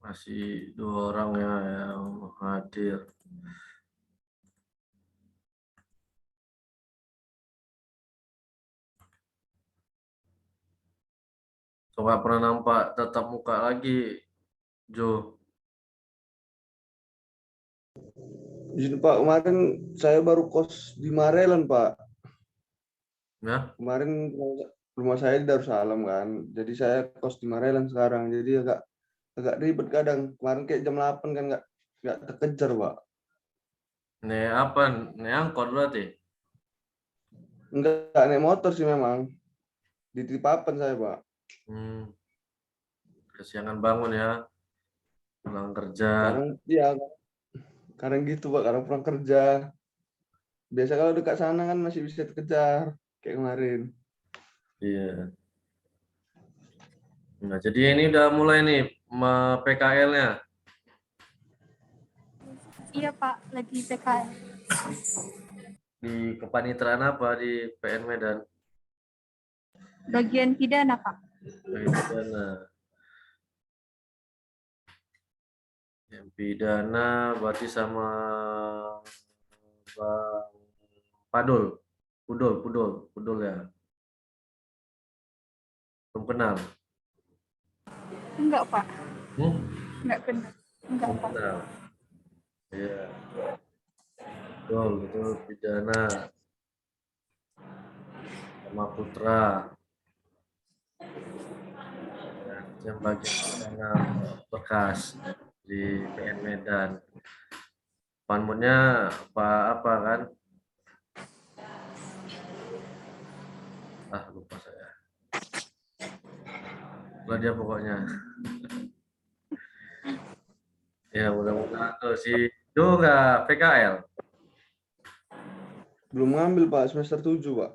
Masih 2 orang ya yang hadir. So, nggak pernah nampak tatap muka lagi, Jo. Izin Pak, kemarin saya baru kos di Marelan Pak. Ya, Kemarin rumah saya di Darussalam kan, jadi saya kos di Marelan sekarang. Jadi agak ribet kadang. Kemarin kayak jam 8 kan nggak terkejar Pak. nih apa? Nih angkot berarti. Nggak naik motor sih memang. Di Tripapan saya Pak. Kesiangan bangun ya, pulang kerja. Kadang ya, kadang gitu Pak. Kadang pulang kerja. Biasa kalau dekat sana kan masih bisa terkejar kayak kemarin. Iya. Nah, jadi ini udah mulai nih PKL-nya Iya Pak, lagi PKL. di kepanitraan apa di PN Medan? Bagian pidana Pak. Bagi pidana. Yang pidana berarti sama Bang Padul, Pudul ya. Belum kenal. Enggak Pak, Hmm? enggak benar. Enggak Belum Pak. kenal. Iya, betul, itu pidana sama Putra. Ya, yang bagian pidana bekas di PN Medan. Panmunnya apa kan? Lupa saya. Lah dia pokoknya. Ya mudah-mudahan tuh si Do nggak PKL. Belum ngambil Pak, semester 7 Pak.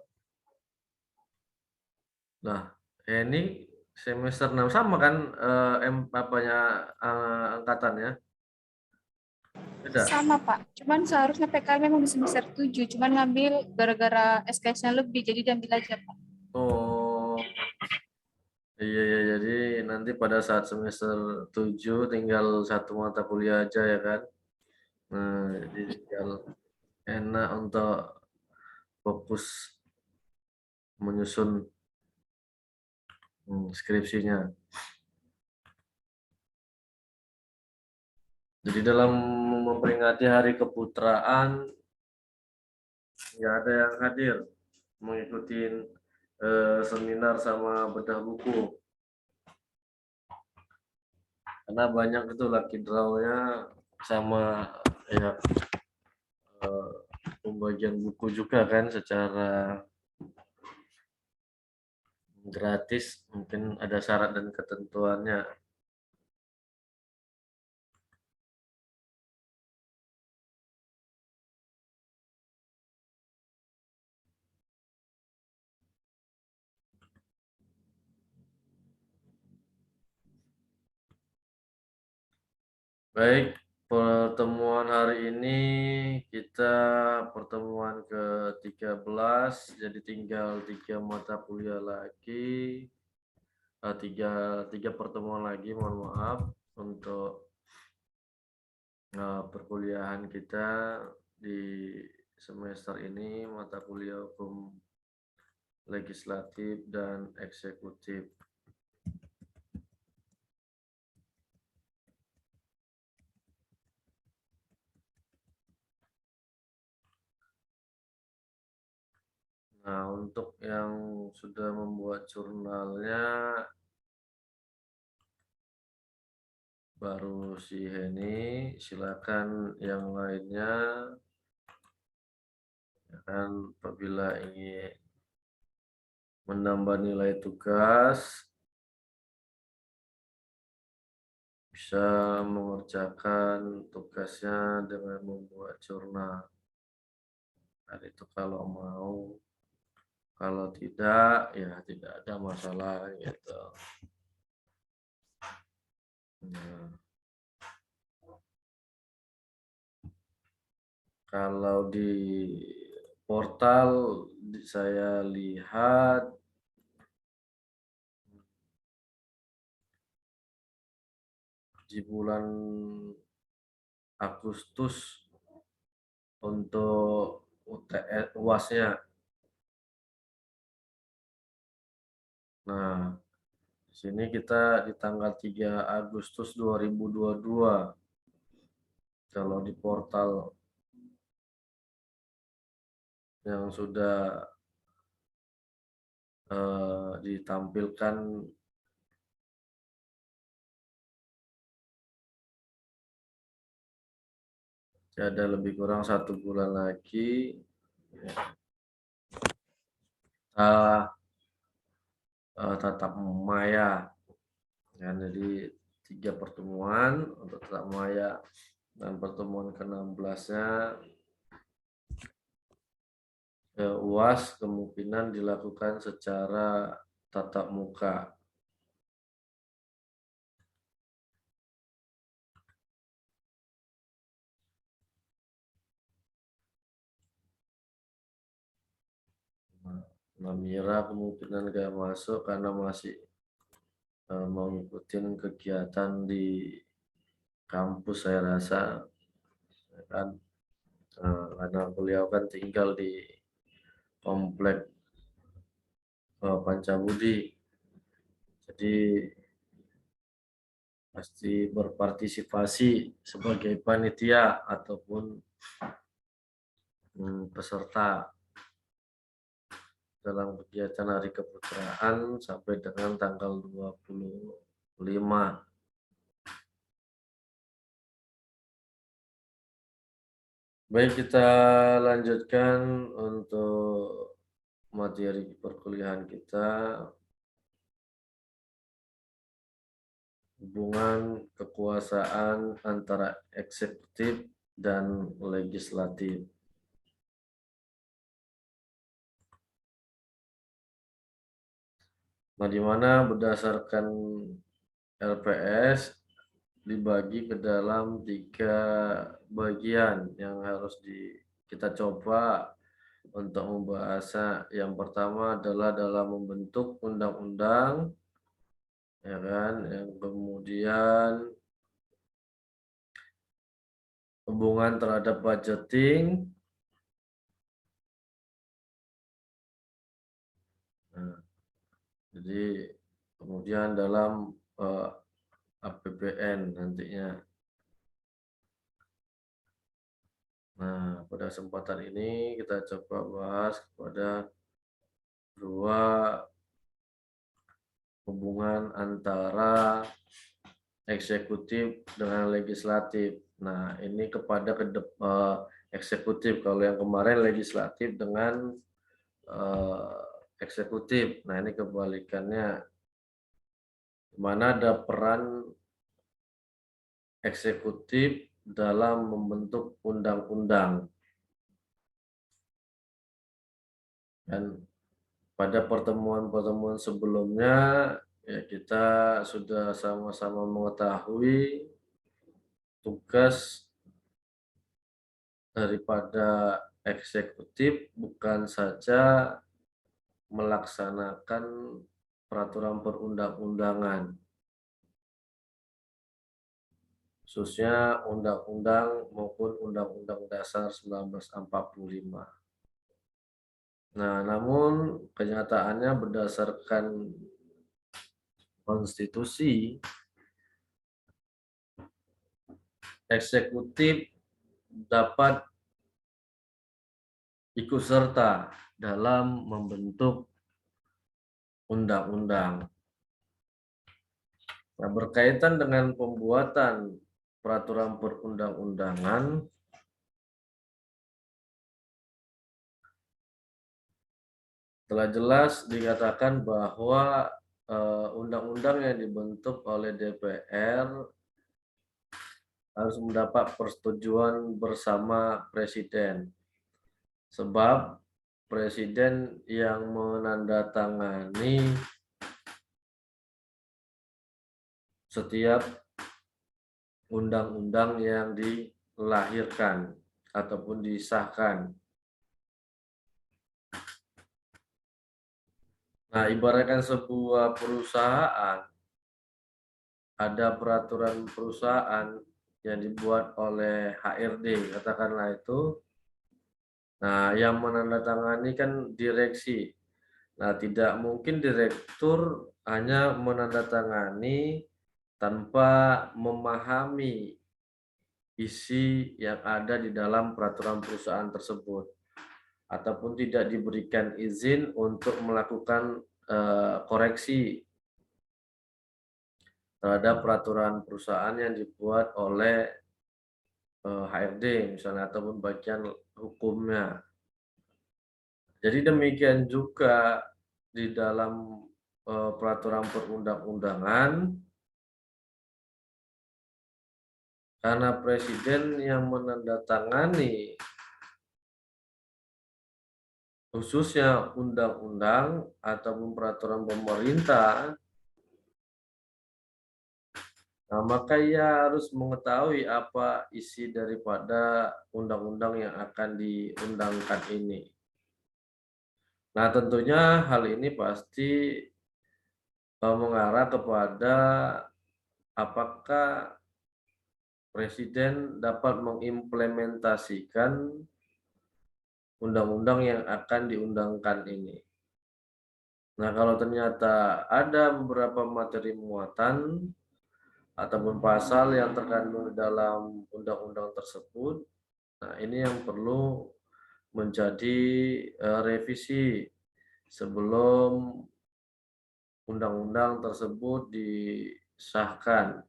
Nah, ini semester 6 sama kan angkatannya? Beda. Sama Pak, cuman seharusnya PKL memang di semester 7, cuman ngambil gara-gara SKS-nya lebih, jadi diambil aja Pak. Oh, iya ya, jadi nanti pada saat semester 7 tinggal 1 mata kuliah aja ya kan. Nah, jadi tinggal enak untuk fokus menyusun skripsinya. Jadi dalam memperingati Hari Keputraan, nggak ada yang hadir mengikuti seminar sama bedah buku. Karena banyak itu lucky draw-nya sama ya pembagian buku juga kan secara gratis, mungkin ada syarat dan ketentuannya. Baik, pertemuan hari ini kita pertemuan ke-13, jadi tinggal 3 mata kuliah lagi, tiga pertemuan lagi, mohon maaf, untuk perkuliahan kita di semester ini, mata kuliah hukum legislatif dan eksekutif. Nah, untuk yang sudah membuat jurnalnya baru si Heni, silakan yang lainnya ya kan, apabila ingin menambah nilai tugas bisa mengerjakan tugasnya dengan membuat jurnal. Dan itu kalau mau, kalau tidak ya tidak ada masalah gitu. Nah, kalau di portal saya lihat di bulan Agustus untuk UTS UASnya. Nah, di sini kita di tanggal 3 Agustus 2022. Kalau di portal yang sudah ditampilkan ada lebih kurang 1 bulan lagi tatap maya. Ya, jadi 3 pertemuan untuk tatap maya dan pertemuan ke-16-nya UAS kemungkinan dilakukan secara tatap muka. Namira kemungkinan gak masuk karena masih mau ngikutin kegiatan di kampus saya rasa, kan karena beliau kan tinggal di komplek Pancabudi, jadi pasti berpartisipasi sebagai panitia ataupun peserta dalam kegiatan Hari Keputraan sampai dengan tanggal 25. Baik, kita lanjutkan untuk materi perkuliahan kita, hubungan kekuasaan antara eksekutif dan legislatif. Nah, di mana berdasarkan LPS dibagi ke dalam 3 bagian yang harus kita coba untuk membahasnya. Yang pertama adalah dalam membentuk undang-undang, ya kan. Yang kemudian hubungan terhadap budgeting. Nah, jadi kemudian dalam APBN nantinya. Nah, pada kesempatan ini kita coba bahas kepada 2 hubungan antara eksekutif dengan legislatif. Nah, ini kepada eksekutif. Kalau yang kemarin legislatif dengan eksekutif. Nah, ini kebalikannya. Di mana ada peran eksekutif dalam membentuk undang-undang. Dan pada pertemuan-pertemuan sebelumnya ya kita sudah sama-sama mengetahui tugas daripada eksekutif bukan saja melaksanakan peraturan perundang-undangan, khususnya undang-undang maupun Undang-Undang Dasar 1945. Nah, namun kenyataannya berdasarkan konstitusi, eksekutif dapat ikut serta dalam membentuk undang-undang. Nah, berkaitan dengan pembuatan peraturan perundang-undangan, telah jelas dikatakan bahwa undang-undang yang dibentuk oleh DPR harus mendapat persetujuan bersama Presiden. Sebab Presiden yang menandatangani setiap undang-undang yang dilahirkan ataupun disahkan. Nah, ibaratkan sebuah perusahaan ada peraturan perusahaan yang dibuat oleh HRD, katakanlah itu. Nah, yang menandatangani kan direksi. Nah, tidak mungkin direktur hanya menandatangani tanpa memahami isi yang ada di dalam peraturan perusahaan tersebut, ataupun tidak diberikan izin untuk melakukan koreksi terhadap peraturan perusahaan yang dibuat oleh HRD misalnya, ataupun bagian hukumnya. Jadi demikian juga di dalam peraturan perundang-undangan, karena presiden yang menandatangani khususnya undang-undang ataupun peraturan pemerintah, nah, maka ia harus mengetahui apa isi daripada undang-undang yang akan diundangkan ini. Nah, tentunya hal ini pasti mengarah kepada apakah presiden dapat mengimplementasikan undang-undang yang akan diundangkan ini. Nah, kalau ternyata ada beberapa materi muatan ataupun pasal yang terkandung dalam undang-undang tersebut, nah ini yang perlu menjadi revisi sebelum undang-undang tersebut disahkan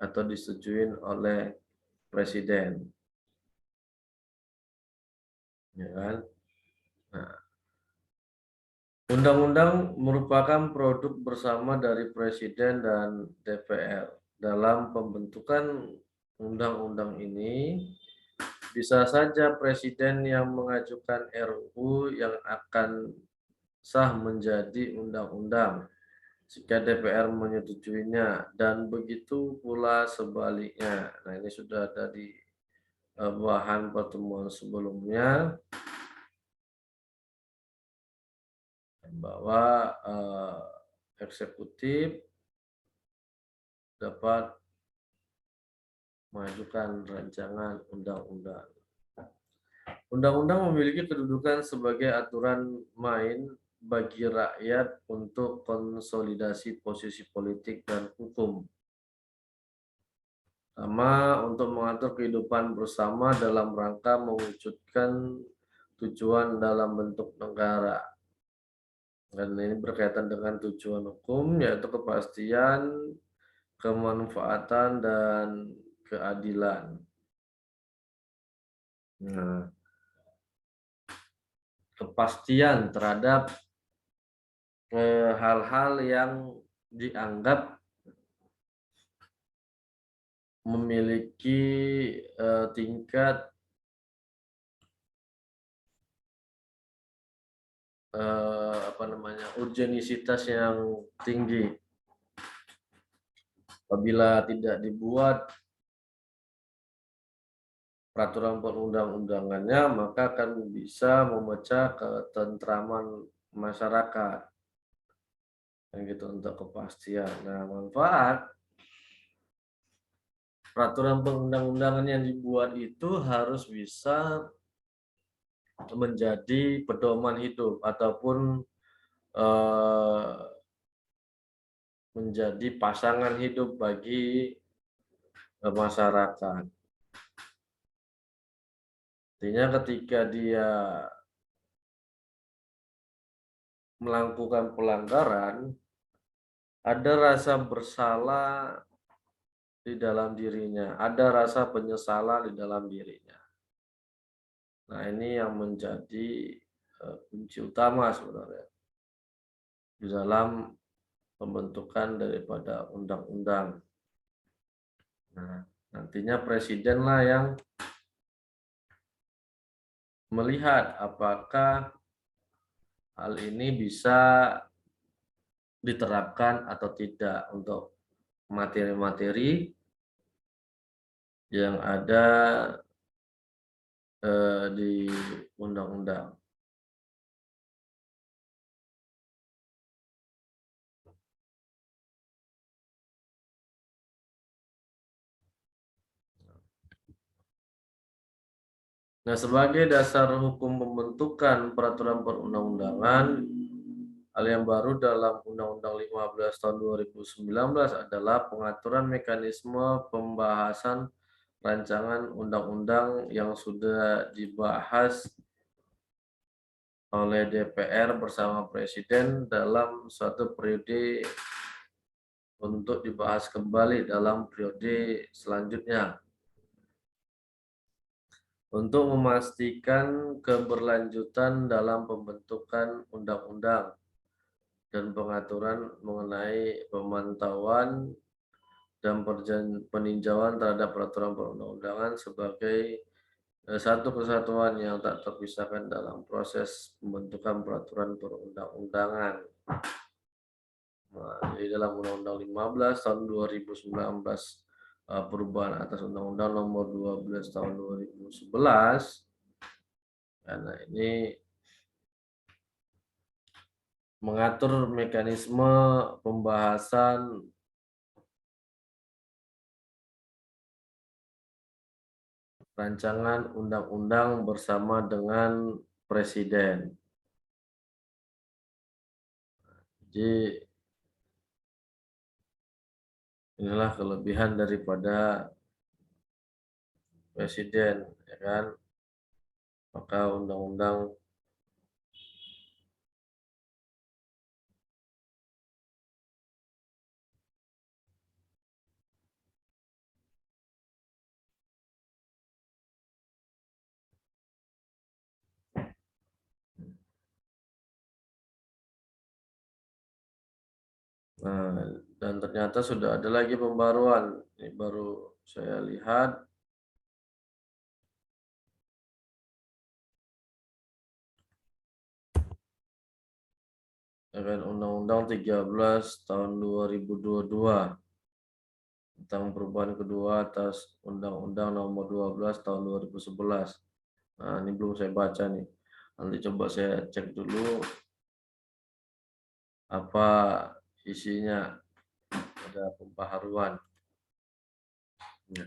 atau disetujui oleh presiden, ya kan? Nah, undang-undang merupakan produk bersama dari presiden dan DPR. Dalam pembentukan undang-undang ini, bisa saja presiden yang mengajukan RUU yang akan sah menjadi undang-undang jika DPR menyetujuinya, dan begitu pula sebaliknya. Nah, ini sudah ada di bahan pertemuan sebelumnya, bahwa eksekutif dapat mengajukan rancangan undang-undang. Undang-undang memiliki kedudukan sebagai aturan main bagi rakyat untuk konsolidasi posisi politik dan hukum, sama untuk mengatur kehidupan bersama dalam rangka mewujudkan tujuan dalam bentuk negara. Dan ini berkaitan dengan tujuan hukum, yaitu kepastian, kemanfaatan, dan keadilan. Nah, kepastian terhadap hal-hal yang dianggap memiliki tingkat urgenisitas yang tinggi. Apabila tidak dibuat peraturan perundang-undangannya, maka akan bisa memecah ketentraman masyarakat. Dan gitu untuk kepastian. Nah, manfaat peraturan perundang-undangan yang dibuat itu harus bisa menjadi pedoman hidup ataupun menjadi pasangan hidup bagi masyarakat. Artinya ketika dia melakukan pelanggaran, ada rasa bersalah di dalam dirinya, ada rasa penyesalan di dalam dirinya. Nah, ini yang menjadi kunci utama sebenarnya di dalam pembentukan daripada undang-undang. Nah, nantinya presidenlah yang melihat apakah hal ini bisa diterapkan atau tidak untuk materi-materi yang ada di undang-undang. Nah, sebagai dasar hukum pembentukan peraturan perundang-undangan, hal yang baru dalam Undang-Undang 15 tahun 2019 adalah pengaturan mekanisme pembahasan rancangan undang-undang yang sudah dibahas oleh DPR bersama Presiden dalam suatu periode untuk dibahas kembali dalam periode selanjutnya. Untuk memastikan keberlanjutan dalam pembentukan undang-undang dan pengaturan mengenai pemantauan dan peninjauan terhadap peraturan perundang-undangan sebagai satu kesatuan yang tak terpisahkan dalam proses pembentukan peraturan perundang-undangan. Nah, jadi dalam Undang-Undang 15 tahun 2019 perubahan atas Undang-Undang Nomor 12 tahun 2011, karena ini mengatur mekanisme pembahasan rancangan undang-undang bersama dengan Presiden. Jadi inilah kelebihan daripada Presiden, ya kan? Maka undang-undang dan ternyata sudah ada lagi pembaruan. Ini baru saya lihat dengan Undang-Undang 13 tahun 2022 tentang perubahan kedua atas Undang-Undang Nomor 12 tahun 2011. Nah, ini belum saya baca nih. Nanti coba saya cek dulu apa isinya, ada pembaharuan. Ya.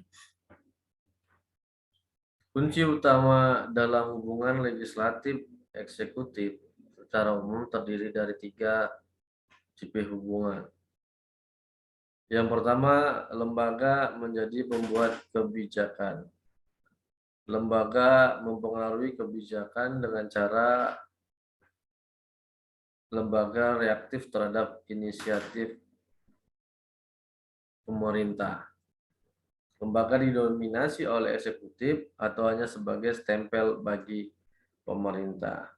Kunci utama dalam hubungan legislatif eksekutif secara umum terdiri dari 3 tipe hubungan. Yang pertama, lembaga menjadi pembuat kebijakan. Lembaga mempengaruhi kebijakan dengan cara lembaga reaktif terhadap inisiatif pemerintah. Lembaga didominasi oleh eksekutif atau hanya sebagai stempel bagi pemerintah.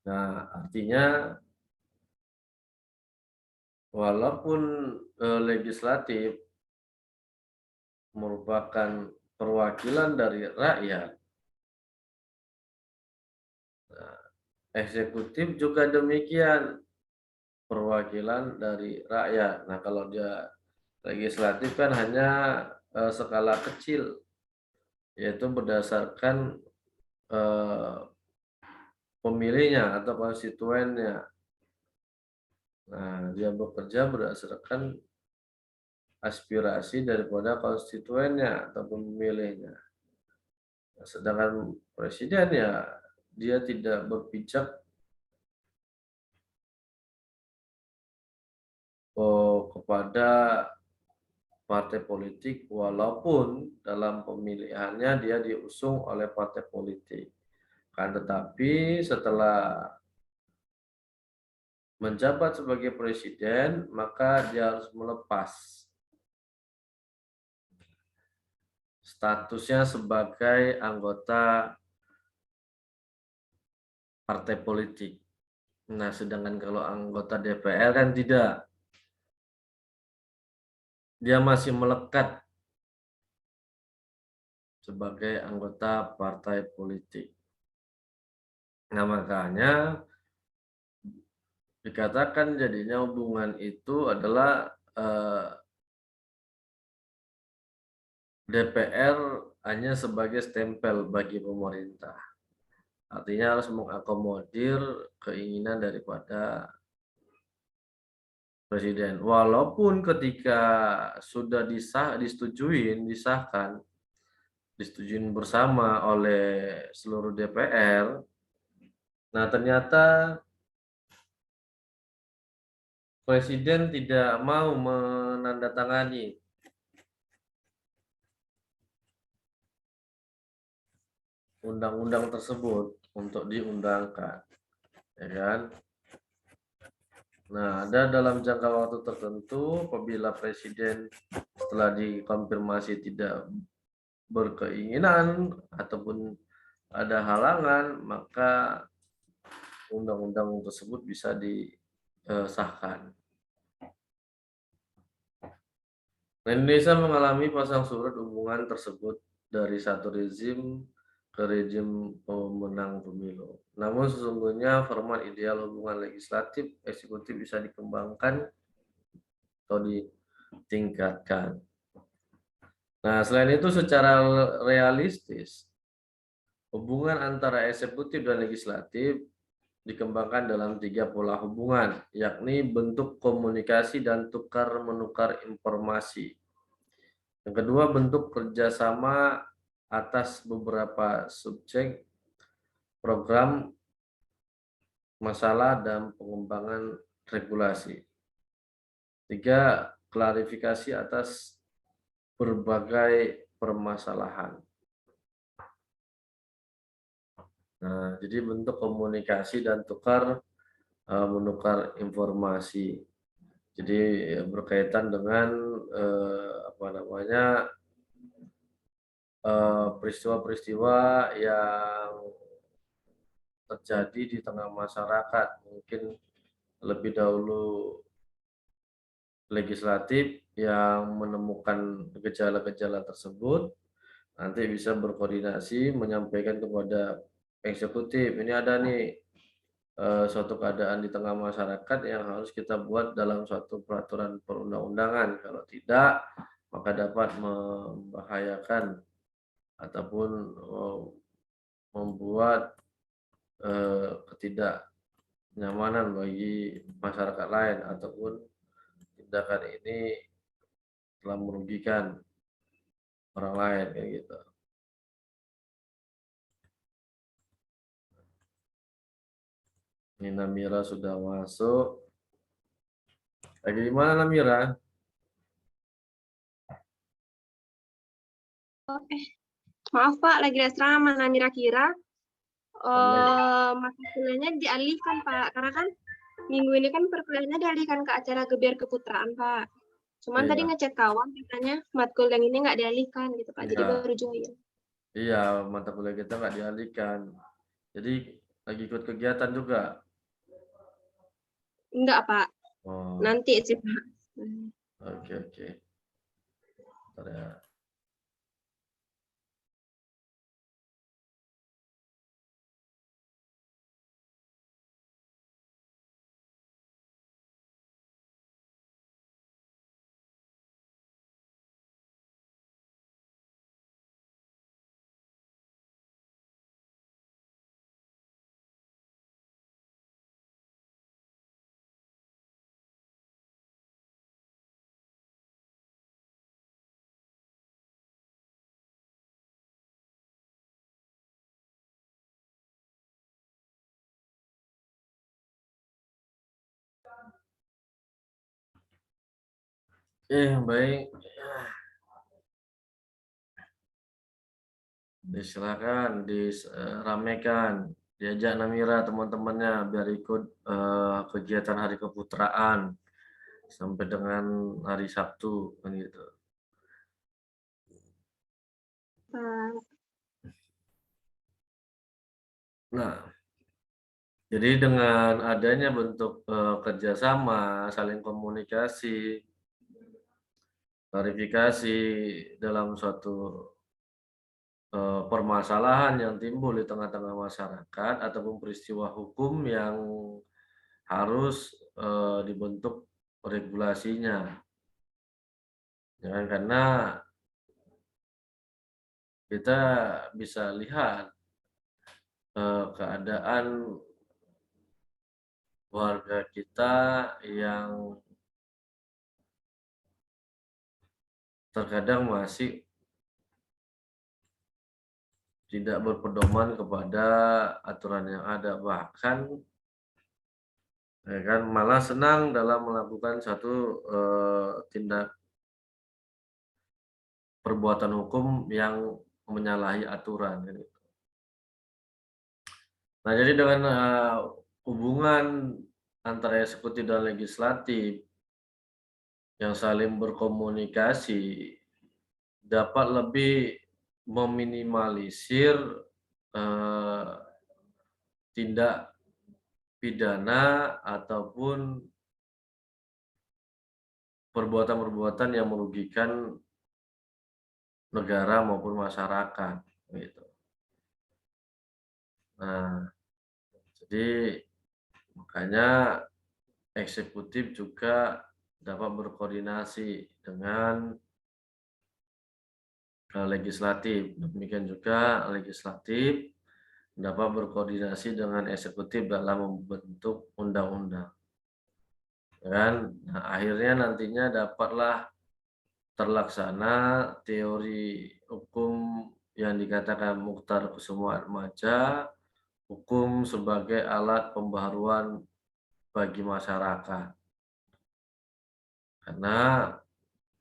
Nah, artinya walaupun legislatif merupakan perwakilan dari rakyat, nah, eksekutif juga demikian, perwakilan dari rakyat. Nah, kalau dia legislatif kan hanya skala kecil, yaitu berdasarkan pemilihnya atau konstituennya. Nah, dia bekerja berdasarkan aspirasi daripada konstituennya atau pemilihnya. Nah, sedangkan presiden ya dia tidak berpijak kepada partai politik walaupun dalam pemilihannya dia diusung oleh partai politik. Kan tetapi setelah menjabat sebagai presiden maka dia harus melepas statusnya sebagai anggota partai politik. Nah, sedangkan kalau anggota DPR kan tidak. Dia masih melekat sebagai anggota partai politik. Nah, makanya dikatakan jadinya hubungan itu adalah DPR hanya sebagai stempel bagi pemerintah. Artinya harus mengakomodir keinginan daripada presiden. Walaupun ketika sudah disahkan, disetujui bersama oleh seluruh DPR. Nah, ternyata Presiden tidak mau menandatangani undang-undang tersebut untuk diundangkan, ya kan? Nah, ada dalam jangka waktu tertentu, apabila Presiden setelah dikonfirmasi tidak berkeinginan ataupun ada halangan, maka undang-undang tersebut bisa disahkan. Indonesia mengalami pasang surut hubungan tersebut dari satu rezim ke rezim pemenang pemilu. Namun sesungguhnya format ideal hubungan legislatif eksekutif bisa dikembangkan atau ditingkatkan. Nah, selain itu secara realistis hubungan antara eksekutif dan legislatif dikembangkan dalam 3 pola hubungan, yakni bentuk komunikasi dan tukar-menukar informasi. Yang kedua, bentuk kerjasama atas beberapa subjek, program, masalah, dan pengembangan regulasi. 3, klarifikasi atas berbagai permasalahan. Nah, jadi bentuk komunikasi dan menukar informasi. Jadi berkaitan dengan peristiwa-peristiwa yang terjadi di tengah masyarakat. Mungkin lebih dahulu legislatif yang menemukan gejala-gejala tersebut, nanti bisa berkoordinasi menyampaikan kepada eksekutif. Ini ada nih suatu keadaan di tengah masyarakat yang harus kita buat dalam suatu peraturan perundang-undangan. Kalau tidak, maka dapat membahayakan ataupun membuat ketidaknyamanan bagi masyarakat lain, ataupun tindakan ini telah merugikan orang lain, kayak gitu. Ini Namira sudah masuk. Lagi di mana Namira? Maaf Pak, lagi ada asrama. Namira kira mata kuliahnya dialihkan Pak, karena kan minggu ini kan perkuliahannya dialihkan ke acara gebiar keputraan Pak. Cuman tadi ngecek kawan katanya matkul yang ini nggak dialihkan gitu Pak, jadi baru join. Iya, mata kuliah kita nggak dialihkan. Jadi lagi ikut kegiatan juga? Enggak Pak, nanti sih Pak. Oke. Bentar ya. Baik. Silakan diramekan, diajak Namira teman-temannya biar ikut kegiatan Hari Keputraan sampai dengan hari Sabtu, kan gitu. Nah, jadi dengan adanya bentuk kerjasama, saling komunikasi, klarifikasi dalam suatu permasalahan yang timbul di tengah-tengah masyarakat ataupun peristiwa hukum yang harus dibentuk regulasinya, ya kan? Karena kita bisa lihat keadaan warga kita yang terkadang masih tidak berpedoman kepada aturan yang ada, bahkan ya kan malah senang dalam melakukan satu tindak perbuatan hukum yang menyalahi aturan. Nah, jadi dengan hubungan antara eksekutif dan legislatif yang saling berkomunikasi dapat lebih meminimalisir tindak pidana ataupun perbuatan-perbuatan yang merugikan negara maupun masyarakat, gitu. Nah, jadi makanya eksekutif juga dapat berkoordinasi dengan legislatif. Demikian juga legislatif dapat berkoordinasi dengan eksekutif dalam membentuk undang-undang. Kan? Nah, akhirnya nantinya dapatlah terlaksana teori hukum yang dikatakan Muchtar Kusumaatmadja, hukum sebagai alat pembaharuan bagi masyarakat. Karena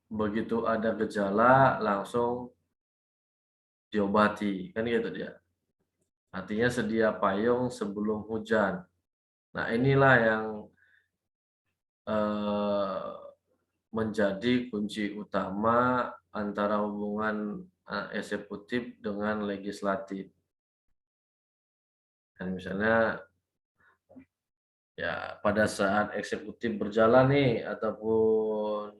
begitu ada gejala langsung diobati, kan gitu dia. Artinya sedia payung sebelum hujan. Nah, inilah yang menjadi kunci utama antara hubungan eksekutif dengan legislatif. Dan misalnya ya pada saat eksekutif berjalan nih ataupun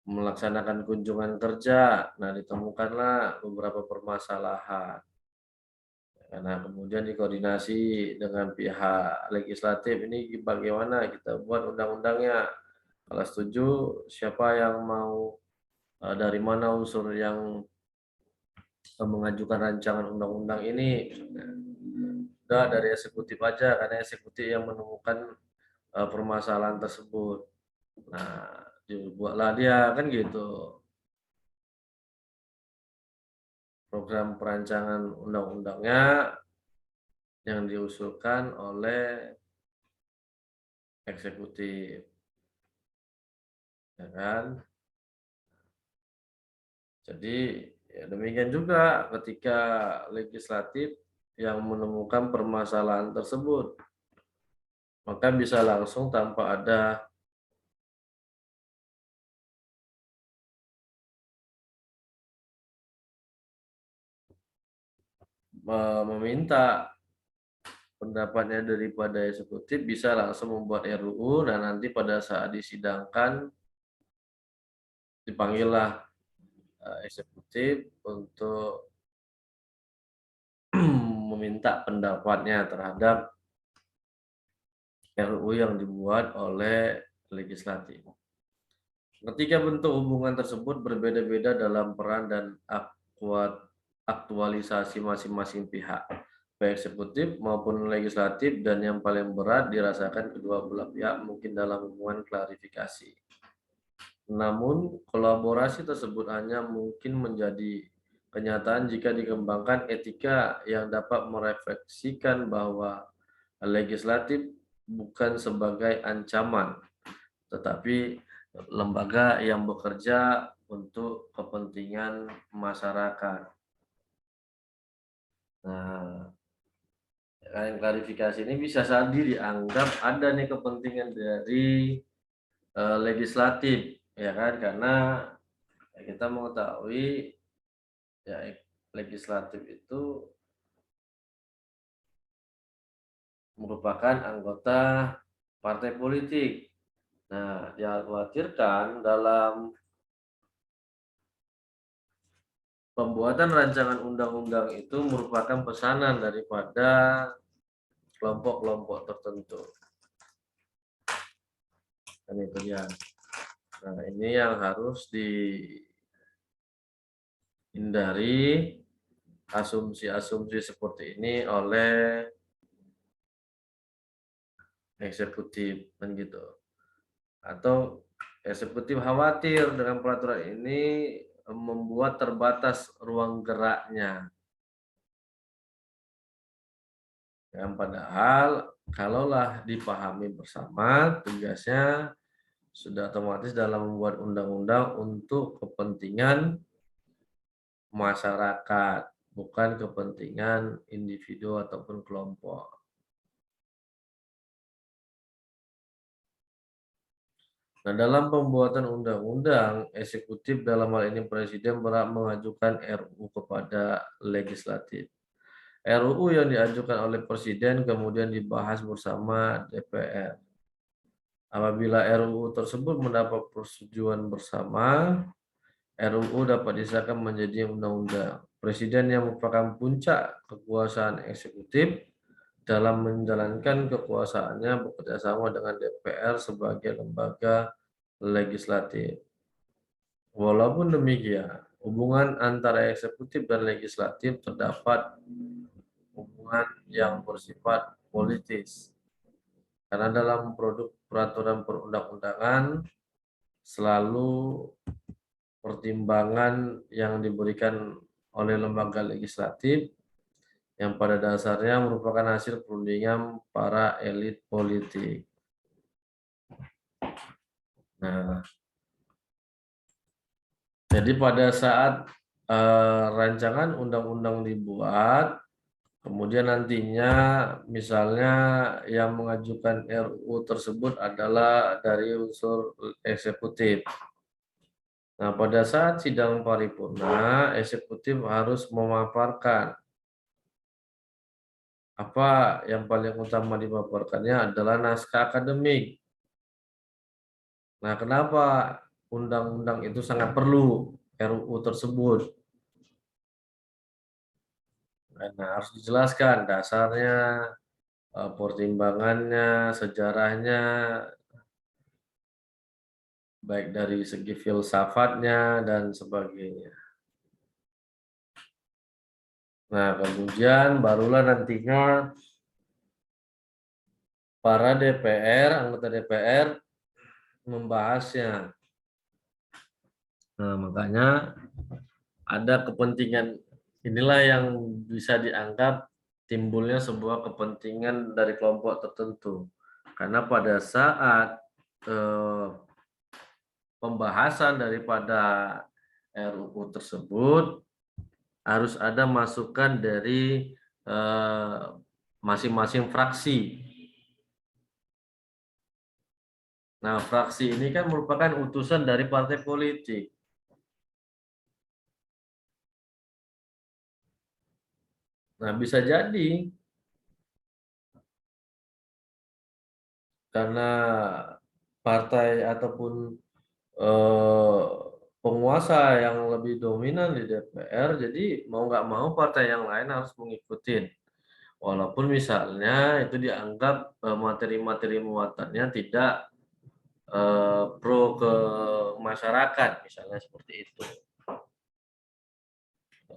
melaksanakan kunjungan kerja, nah ditemukanlah beberapa permasalahan. Karena kemudian dikoordinasi dengan pihak legislatif, ini bagaimana kita buat undang-undangnya. Kalau setuju, siapa yang mau, dari mana unsur yang mengajukan rancangan undang-undang ini. Udah dari eksekutif aja, karena eksekutif yang menemukan permasalahan tersebut. Nah, dibuatlah dia, kan gitu. Program perancangan undang-undangnya yang diusulkan oleh eksekutif, ya kan? Jadi ya demikian juga ketika legislatif yang menemukan permasalahan tersebut, maka bisa langsung tanpa ada meminta pendapatnya daripada eksekutif, bisa langsung membuat RUU dan nanti pada saat disidangkan dipanggillah eksekutif untuk meminta pendapatnya terhadap RUU yang dibuat oleh legislatif. Ketika bentuk hubungan tersebut berbeda-beda dalam peran dan aktualisasi masing-masing pihak, baik eksekutif maupun legislatif, dan yang paling berat dirasakan kedua belah pihak mungkin dalam hubungan klarifikasi. Namun, kolaborasi tersebut hanya mungkin menjadi kenyataan jika dikembangkan etika yang dapat merefleksikan bahwa legislatif bukan sebagai ancaman, tetapi lembaga yang bekerja untuk kepentingan masyarakat. Nah, yang klarifikasi ini bisa saja dianggap ada nih kepentingan dari legislatif, ya kan? Karena kita mengetahui ya legislatif itu merupakan anggota partai politik. Nah, dikhawatirkan dalam pembuatan rancangan undang-undang itu merupakan pesanan daripada kelompok-kelompok tertentu. Dan itu dia. Nah, ini yang harus dihindari asumsi-asumsi seperti ini oleh eksekutif, kan gitu. Atau eksekutif khawatir dengan peraturan ini membuat terbatas ruang geraknya. Yang padahal kalaulah dipahami bersama, tugasnya sudah otomatis dalam membuat undang-undang untuk kepentingan masyarakat, bukan kepentingan individu ataupun kelompok. Nah, dalam pembuatan undang-undang, eksekutif dalam hal ini Presiden berhak mengajukan RUU kepada legislatif. RUU yang diajukan oleh Presiden kemudian dibahas bersama DPR. Apabila RUU tersebut mendapat persetujuan bersama, RUU dapat disahkan menjadi undang-undang. Presiden yang merupakan puncak kekuasaan eksekutif dalam menjalankan kekuasaannya bekerjasama dengan DPR sebagai lembaga legislatif. Walaupun demikian, hubungan antara eksekutif dan legislatif terdapat hubungan yang bersifat politis. Karena dalam produk peraturan perundang-undangan selalu pertimbangan yang diberikan oleh lembaga legislatif yang pada dasarnya merupakan hasil perundingan para elit politik. Nah, jadi pada saat rancangan undang-undang dibuat, kemudian nantinya misalnya yang mengajukan RUU tersebut adalah dari unsur eksekutif. Nah, pada saat sidang paripurna, eksekutif harus memaparkan apa yang paling utama dipaparkannya adalah naskah akademik. Nah, kenapa undang-undang itu sangat perlu RUU tersebut? Nah, harus dijelaskan dasarnya, pertimbangannya, sejarahnya, baik dari segi filsafatnya dan sebagainya. Nah, kemudian barulah nantinya para DPR, anggota DPR membahasnya. Nah, makanya ada kepentingan inilah yang bisa dianggap timbulnya sebuah kepentingan dari kelompok tertentu. Karena pada saat pembahasan daripada RUU tersebut harus ada masukan dari masing-masing fraksi. Nah, fraksi ini kan merupakan utusan dari partai politik. Nah, bisa jadi karena partai ataupun penguasa yang lebih dominan di DPR, jadi mau nggak mau partai yang lain harus mengikuti. Walaupun misalnya itu dianggap materi-materi muatannya tidak pro ke masyarakat, misalnya seperti itu.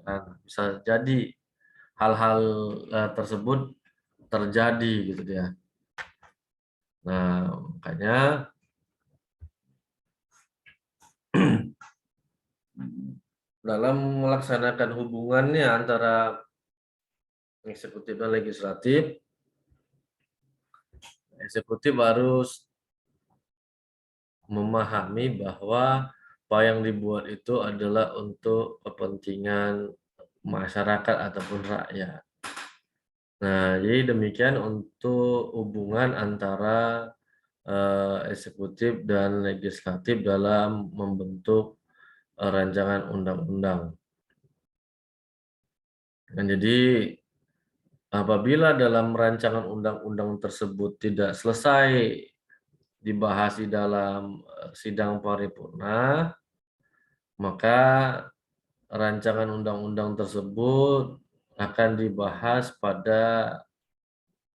Nah, bisa jadi hal-hal tersebut terjadi gitu ya. Nah, makanya dalam melaksanakan hubungannya antara eksekutif dan legislatif, eksekutif harus memahami bahwa apa yang dibuat itu adalah untuk kepentingan masyarakat ataupun rakyat. Nah, jadi demikian untuk hubungan antara eksekutif dan legislatif dalam membentuk rancangan undang-undang. Dan jadi apabila dalam rancangan undang-undang tersebut tidak selesai dibahas di dalam sidang paripurna, maka rancangan undang-undang tersebut akan dibahas pada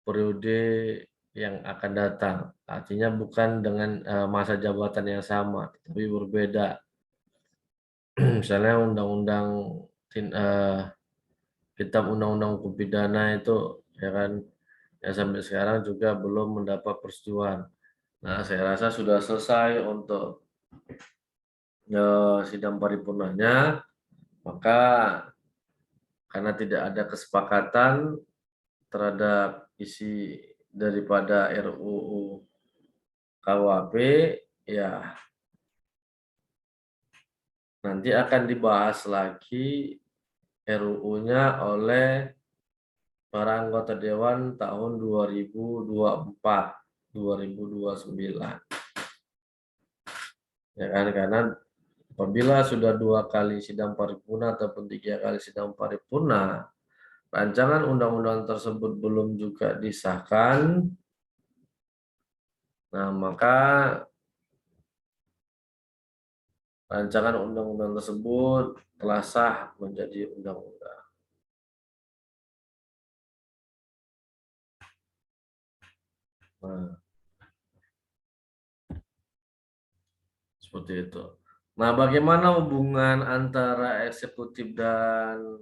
periode yang akan datang. Artinya bukan dengan masa jabatan yang sama, tapi berbeda. Misalnya undang-undang kitab undang-undang hukum pidana itu ya kan ya sampai sekarang juga belum mendapat persetujuan. Nah, saya rasa sudah selesai untuk sidang paripurnanya, maka karena tidak ada kesepakatan terhadap isi daripada RUU KUHP ya nanti akan dibahas lagi RUU-nya oleh para anggota Dewan tahun 2024-2029. Ya kan, karena apabila sudah 2 kali sidang paripurna ataupun 3 kali sidang paripurna, rancangan undang-undang tersebut belum juga disahkan, nah maka rancangan undang-undang tersebut telah sah menjadi undang-undang. Nah, seperti itu. Nah, bagaimana hubungan antara eksekutif dan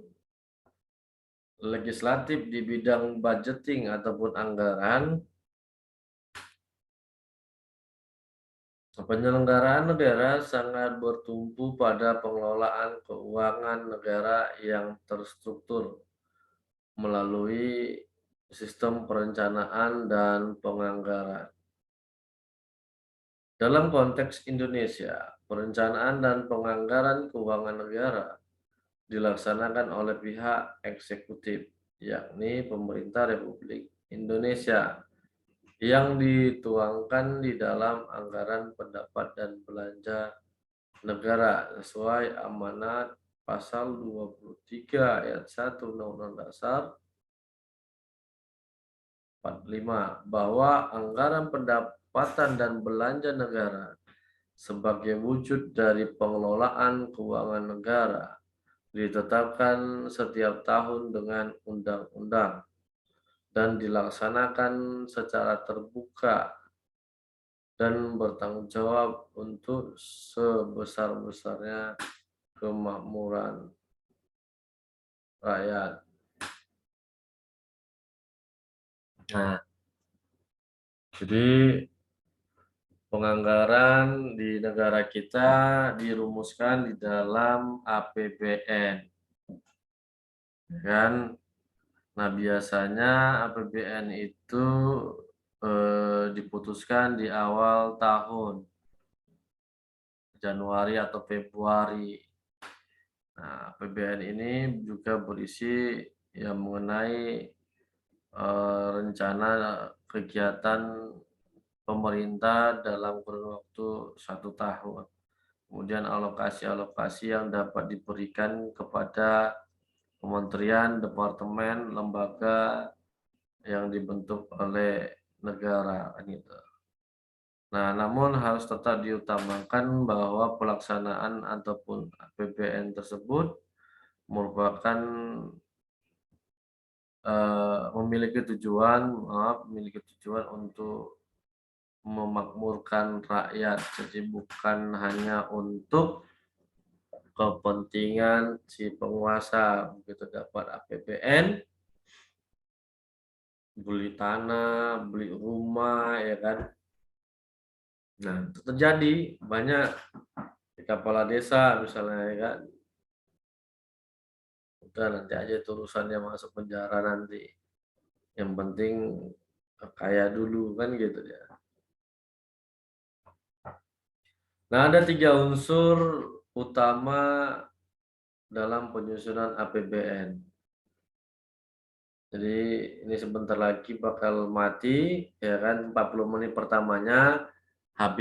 legislatif di bidang budgeting ataupun anggaran? Penyelenggaraan negara sangat bertumpu pada pengelolaan keuangan negara yang terstruktur melalui sistem perencanaan dan penganggaran. Dalam konteks Indonesia, perencanaan dan penganggaran keuangan negara dilaksanakan oleh pihak eksekutif, yakni pemerintah Republik Indonesia, yang dituangkan di dalam anggaran pendapat dan belanja negara sesuai amanat pasal 23 ayat 1 Undang-Undang Dasar 45 bahwa anggaran pendapatan dan belanja negara sebagai wujud dari pengelolaan keuangan negara ditetapkan setiap tahun dengan undang-undang dan dilaksanakan secara terbuka dan bertanggung jawab untuk sebesar-besarnya kemakmuran rakyat. Nah, jadi penganggaran di negara kita dirumuskan di dalam APBN, kan? Nah, biasanya APBN itu diputuskan di awal tahun, Januari atau Februari. Nah, APBN ini juga berisi yang mengenai rencana kegiatan pemerintah dalam kurun waktu 1 tahun. Kemudian alokasi-alokasi yang dapat diberikan kepada kementerian, departemen, lembaga yang dibentuk oleh negara gitu. Nah, namun harus tetap diutamakan bahwa pelaksanaan ataupun APBN tersebut merupakan memiliki tujuan untuk memakmurkan rakyat, jadi bukan hanya untuk kepentingan si penguasa. Begitu dapat APBN, beli tanah, beli rumah, ya kan. Nah, itu terjadi banyak di kepala desa misalnya, ya kan. Udah nanti aja itu urusannya, masuk penjara nanti. Yang penting kaya dulu kan gitu ya. Nah, ada 3 unsur utama dalam penyusunan APBN. Jadi ini sebentar lagi bakal mati, ya kan, 40 menit pertamanya